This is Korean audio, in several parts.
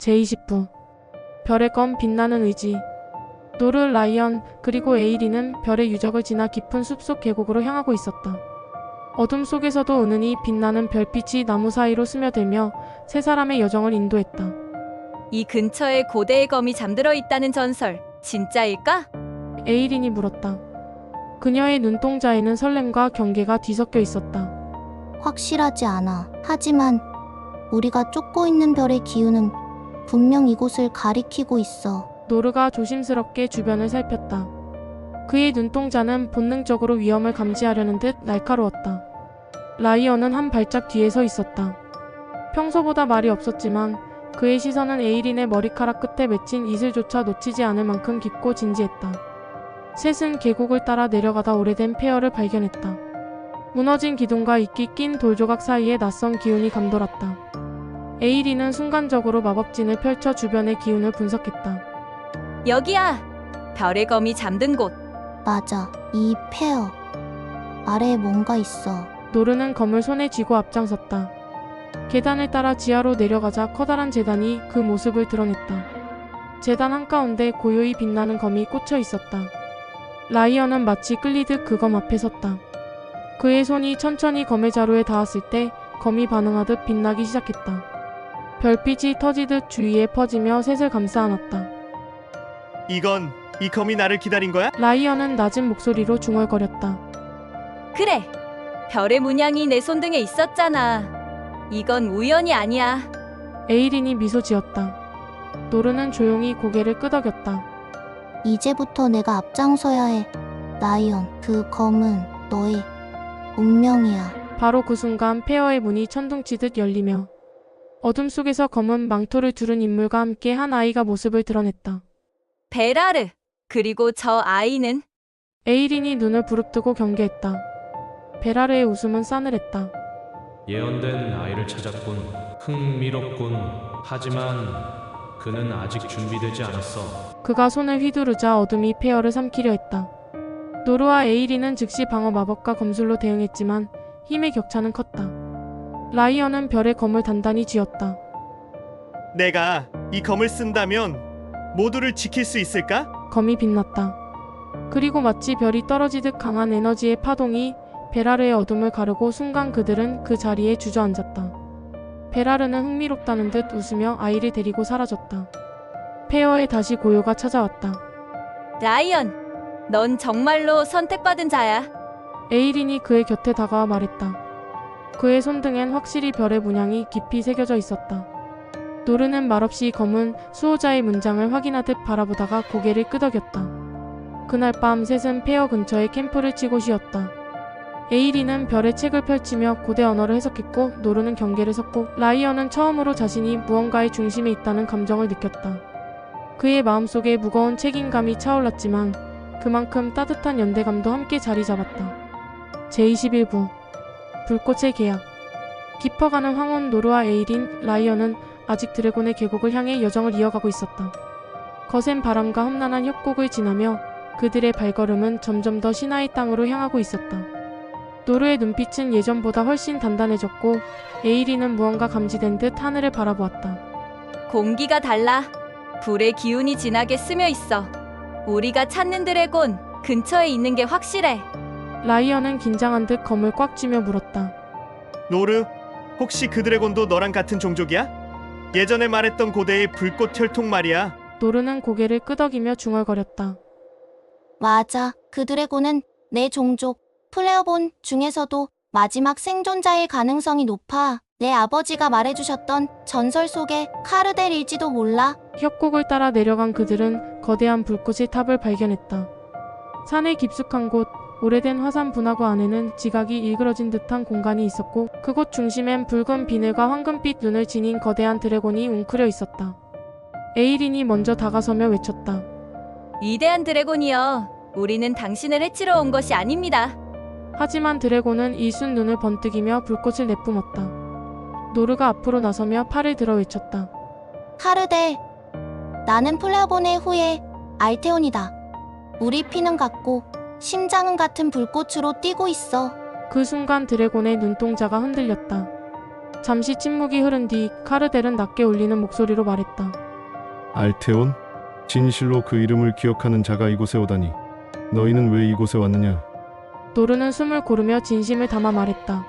제20부 별의 검 빛나는 의지. 노르, 라이언, 그리고 에이리는 별의 유적을 지나 깊은 숲속 계곡으로 향하고 있었다. 어둠 속에서도 은은히 빛나는 별빛이 나무 사이로 스며들며 세 사람의 여정을 인도했다. 이 근처에 고대의 검이 잠들어 있다는 전설, 진짜일까? 에이린이 물었다. 그녀의 눈동자에는 설렘과 경계가 뒤섞여 있었다. 확실하지 않아. 하지만 우리가 쫓고 있는 별의 기운은 분명 이곳을 가리키고 있어. 노르가 조심스럽게 주변을 살폈다. 그의 눈동자는 본능적으로 위험을 감지하려는 듯 날카로웠다. 라이언은 한 발짝 뒤에 서 있었다. 평소보다 말이 없었지만 그의 시선은 에이린의 머리카락 끝에 맺힌 이슬조차 놓치지 않을 만큼 깊고 진지했다. 셋은 계곡을 따라 내려가다 오래된 폐허를 발견했다. 무너진 기둥과 이끼 낀 돌조각 사이에 낯선 기운이 감돌았다. 에이린은 순간적으로 마법진을 펼쳐 주변의 기운을 분석했다. 여기야! 별의 검이 잠든 곳. 맞아. 이 폐허 아래에 뭔가 있어. 노르는 검을 손에 쥐고 앞장섰다. 계단을 따라 지하로 내려가자 커다란 제단이 그 모습을 드러냈다. 제단 한가운데 고요히 빛나는 검이 꽂혀 있었다. 라이언은 마치 끌리듯 그 검 앞에 섰다. 그의 손이 천천히 검의 자루에 닿았을 때 검이 반응하듯 빛나기 시작했다. 별빛이 터지듯 주위에 퍼지며 셋을 감싸 안았다. 이 검이 나를 기다린 거야? 라이언은 낮은 목소리로 중얼거렸다. 그래! 별의 문양이 내 손등에 있었잖아. 이건 우연이 아니야. 에이린이 미소 지었다. 노르는 조용히 고개를 끄덕였다. 이제부터 내가 앞장서야 해. 라이언, 그 검은 너의 운명이야. 바로 그 순간 폐허의 문이 천둥치듯 열리며 어둠 속에서 검은 망토를 두른 인물과 함께 한 아이가 모습을 드러냈다. 베라르! 그리고 저 아이는? 에이린이 눈을 부릅뜨고 경계했다. 베라르의 웃음은 싸늘했다. 예언된 아이를 찾았군. 흥미롭군. 하지만 그는 아직 준비되지 않았어. 그가 손을 휘두르자 어둠이 폐허를 삼키려 했다. 노르와 에이린은 즉시 방어 마법과 검술로 대응했지만 힘의 격차는 컸다. 라이언은 별의 검을 단단히 쥐었다. 내가 이 검을 쓴다면 모두를 지킬 수 있을까? 검이 빛났다. 그리고 마치 별이 떨어지듯 강한 에너지의 파동이 베라르의 어둠을 가르고 순간 그들은 그 자리에 주저앉았다. 베라르는 흥미롭다는 듯 웃으며 아이를 데리고 사라졌다. 폐허에 다시 고요가 찾아왔다. 라이언! 넌 정말로 선택받은 자야. 에이린이 그의 곁에 다가와 말했다. 그의 손등엔 확실히 별의 문양이 깊이 새겨져 있었다. 노르는 말없이 검은 수호자의 문장을 확인하듯 바라보다가 고개를 끄덕였다. 그날 밤 셋은 폐허 근처에 캠프를 치고 쉬었다. 에이린은 별의 책을 펼치며 고대 언어를 해석했고 노르는 경계를 섰고 라이언은 처음으로 자신이 무언가의 중심에 있다는 감정을 느꼈다. 그의 마음속에 무거운 책임감이 차올랐지만 그만큼 따뜻한 연대감도 함께 자리 잡았다. 제21부 불꽃의 계약. 깊어가는 황혼. 노르와 에이린, 라이언은 아직 드래곤의 계곡을 향해 여정을 이어가고 있었다. 거센 바람과 험난한 협곡을 지나며 그들의 발걸음은 점점 더 신화의 땅으로 향하고 있었다. 노르의 눈빛은 예전보다 훨씬 단단해졌고 에이린은 무언가 감지된 듯 하늘을 바라보았다. 공기가 달라. 불의 기운이 진하게 스며 있어. 우리가 찾는 드래곤 근처에 있는 게 확실해. 라이언은 긴장한 듯 검을 꽉 쥐며 물었다. 노르, 혹시 그 드래곤도 너랑 같은 종족이야? 예전에 말했던 고대의 불꽃 혈통 말이야. 노르는 고개를 끄덕이며 중얼거렸다. 맞아. 그 드래곤은 내 종족 플레어본 중에서도 마지막 생존자일 가능성이 높아. 내 아버지가 말해주셨던 전설 속의 카르델일지도 몰라. 협곡을 따라 내려간 그들은 거대한 불꽃의 탑을 발견했다. 산의 깊숙한 곳, 오래된 화산 분화구 안에는 지각이 일그러진 듯한 공간이 있었고 그곳 중심엔 붉은 비늘과 황금빛 눈을 지닌 거대한 드래곤이 웅크려 있었다. 에이린이 먼저 다가서며 외쳤다. 위대한 드래곤이여, 우리는 당신을 해치러 온 것이 아닙니다. 하지만 드래곤은 일순 눈을 번뜩이며 불꽃을 내뿜었다. 노르가 앞으로 나서며 팔을 들어 외쳤다. 카르델, 나는 플레어본의 후예 알테온이다. 우리 피는 같고 심장은 같은 불꽃으로 뛰고 있어. 그 순간 드래곤의 눈동자가 흔들렸다. 잠시 침묵이 흐른 뒤 카르델은 낮게 울리는 목소리로 말했다. 알테온? 진실로 그 이름을 기억하는 자가 이곳에 오다니. 너희는 왜 이곳에 왔느냐? 노르는 숨을 고르며 진심을 담아 말했다.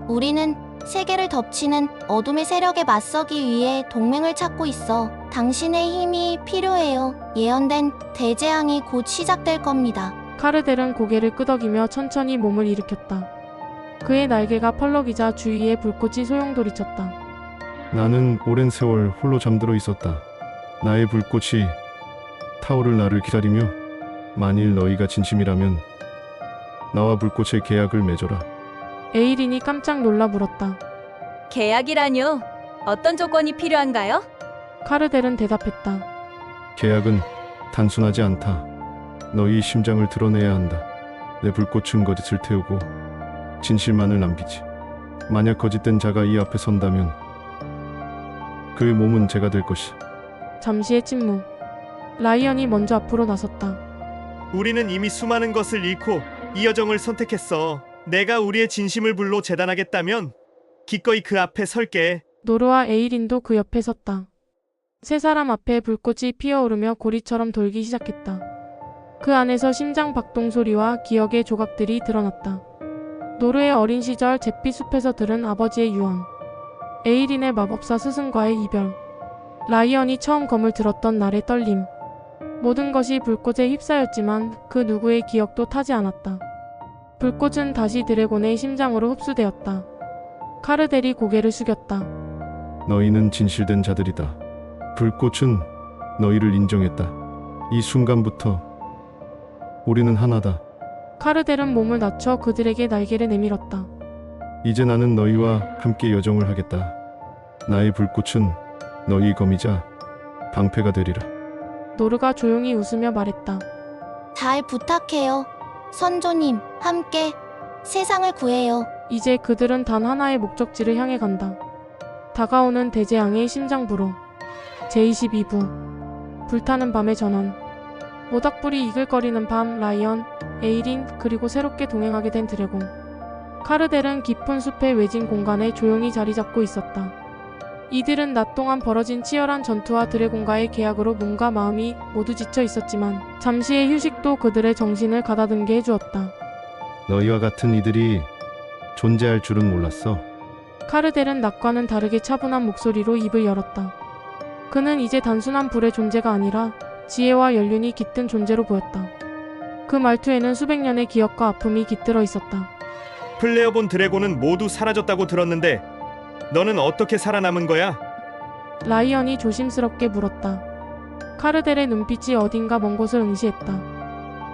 우리는 세계를 덮치는 어둠의 세력에 맞서기 위해 동맹을 찾고 있어. 당신의 힘이 필요해요. 예언된 대재앙이 곧 시작될 겁니다. 카르델은 고개를 끄덕이며 천천히 몸을 일으켰다. 그의 날개가 펄럭이자 주위에 불꽃이 소용돌이쳤다. 나는 오랜 세월 홀로 잠들어 있었다. 나의 불꽃이 타오를 나를 기다리며 만일 너희가 진심이라면 나와 불꽃의 계약을 맺어라. 에이린이 깜짝 놀라 물었다. 계약이라뇨? 어떤 조건이 필요한가요? 카르델은 대답했다. 계약은 단순하지 않다. 너희 심장을 드러내야 한다. 내 불꽃은 거짓을 태우고 진실만을 남기지. 만약 거짓된 자가 이 앞에 선다면 그의 몸은 제가 될 것이다. 잠시의 침묵. 라이언이 먼저 앞으로 나섰다. 우리는 이미 수많은 것을 잃고 이 여정을 선택했어. 내가 우리의 진심을 불로 재단하겠다면 기꺼이 그 앞에 설게. 노르와 에이린도 그 옆에 섰다. 세 사람 앞에 불꽃이 피어오르며 고리처럼 돌기 시작했다. 그 안에서 심장 박동 소리와 기억의 조각들이 드러났다. 노르의 어린 시절 잿빛 숲에서 들은 아버지의 유언, 에이린의 마법사 스승과의 이별, 라이언이 처음 검을 들었던 날의 떨림. 모든 것이 불꽃에 휩싸였지만 그 누구의 기억도 타지 않았다. 불꽃은 다시 드래곤의 심장으로 흡수되었다. 카르델이 고개를 숙였다. 너희는 진실된 자들이다. 불꽃은 너희를 인정했다. 이 순간부터 우리는 하나다. 카르델은 몸을 낮춰 그들에게 날개를 내밀었다. 이제 나는 너희와 함께 여정을 하겠다. 나의 불꽃은 너희 검이자 방패가 되리라. 노르가 조용히 웃으며 말했다. 잘 부탁해요. 선조님, 함께 세상을 구해요. 이제 그들은 단 하나의 목적지를 향해 간다. 다가오는 대재앙의 심장부로. 제22부 불타는 밤의 전원. 모닥불이 이글거리는 밤, 라이언, 에이린, 그리고 새롭게 동행하게 된 드래곤. 카르델은 깊은 숲의 외진 공간에 조용히 자리 잡고 있었다. 이들은 낮 동안 벌어진 치열한 전투와 드래곤과의 계약으로 몸과 마음이 모두 지쳐 있었지만 잠시의 휴식도 그들의 정신을 가다듬게 해주었다. 너희와 같은 이들이 존재할 줄은 몰랐어. 카르델은 낮과는 다르게 차분한 목소리로 입을 열었다. 그는 이제 단순한 불의 존재가 아니라 지혜와 연륜이 깃든 존재로 보였다. 그 말투에는 수백 년의 기억과 아픔이 깃들어 있었다. 플레어본 드래곤은 모두 사라졌다고 들었는데 너는 어떻게 살아남은 거야? 라이언이 조심스럽게 물었다. 카르델의 눈빛이 어딘가 먼 곳을 응시했다.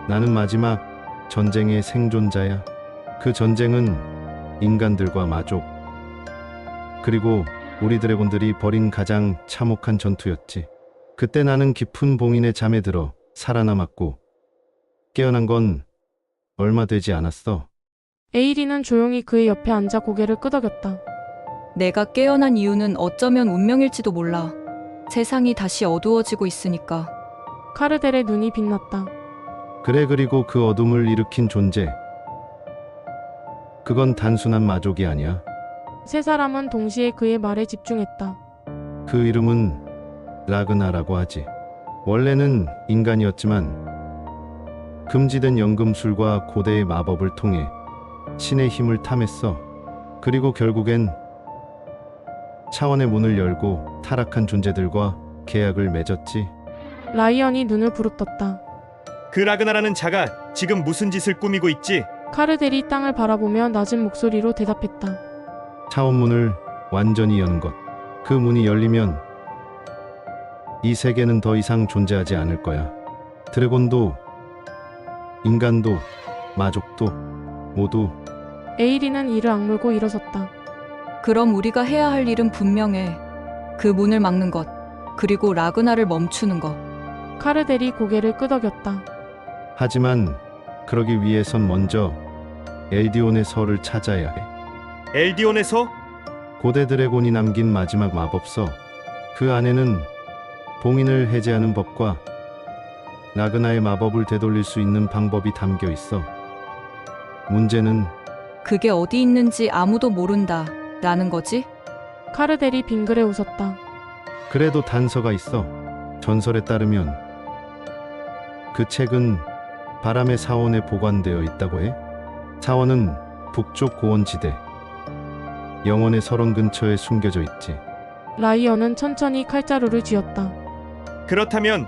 나는 마지막 전쟁의 생존자야. 그 전쟁은 인간들과 마족, 그리고 우리 드래곤들이 벌인 가장 참혹한 전투였지. 그때 나는 깊은 봉인의 잠에 들어 살아남았고 깨어난 건 얼마 되지 않았어. 에이린은 조용히 그의 옆에 앉아 고개를 끄덕였다. 내가 깨어난 이유는 어쩌면 운명일지도 몰라. 세상이 다시 어두워지고 있으니까. 카르델의 눈이 빛났다. 그래, 그리고 그 어둠을 일으킨 존재, 그건 단순한 마족이 아니야. 세 사람은 동시에 그의 말에 집중했다. 그 이름은 라그나라고 하지. 원래는 인간이었지만 금지된 연금술과 고대의 마법을 통해 신의 힘을 탐했어. 그리고 결국엔 차원의 문을 열고 타락한 존재들과 계약을 맺었지. 라이언이 눈을 부릅떴다. 그 라그나라는 자가 지금 무슨 짓을 꾸미고 있지? 카르델이 땅을 바라보며 낮은 목소리로 대답했다. 차원 문을 완전히 여는 것. 그 문이 열리면 이 세계는 더 이상 존재하지 않을 거야. 드래곤도 인간도 마족도 모두. 에이린은 이를 악물고 일어섰다. 그럼 우리가 해야 할 일은 분명해. 그 문을 막는 것, 그리고 라그나를 멈추는 것. 카르델이 고개를 끄덕였다. 하지만 그러기 위해선 먼저 엘디온의 서를 찾아야 해. 엘디온에서? 고대 드래곤이 남긴 마지막 마법서. 그 안에는 봉인을 해제하는 법과 라그나의 마법을 되돌릴 수 있는 방법이 담겨 있어. 문제는 그게 어디 있는지 아무도 모른다. 라는 거지? 카르델이 빙그레 웃었다. 그래도 단서가 있어. 전설에 따르면 그 책은 바람의 사원에 보관되어 있다고 해. 사원은 북쪽 고원지대 영원의 설원 근처에 숨겨져 있지. 라이언은 천천히 칼자루를 쥐었다. 그렇다면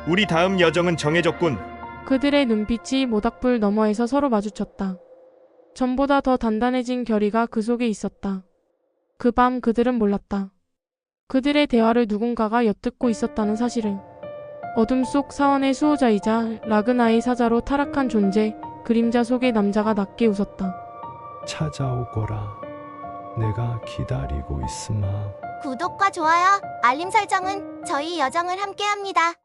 우리 다음 여정은 정해졌군. 그들의 눈빛이 모닥불 너머에서 서로 마주쳤다. 전보다 더 단단해진 결의가 그 속에 있었다. 그 밤 그들은 몰랐다. 그들의 대화를 누군가가 엿듣고 있었다는 사실을. 어둠 속 사원의 수호자이자 라그나의 사자로 타락한 존재, 그림자 속의 남자가 낮게 웃었다. 찾아오거라. 내가 기다리고 있으마. 구독과 좋아요, 알림 설정은 저희 여정을 함께합니다.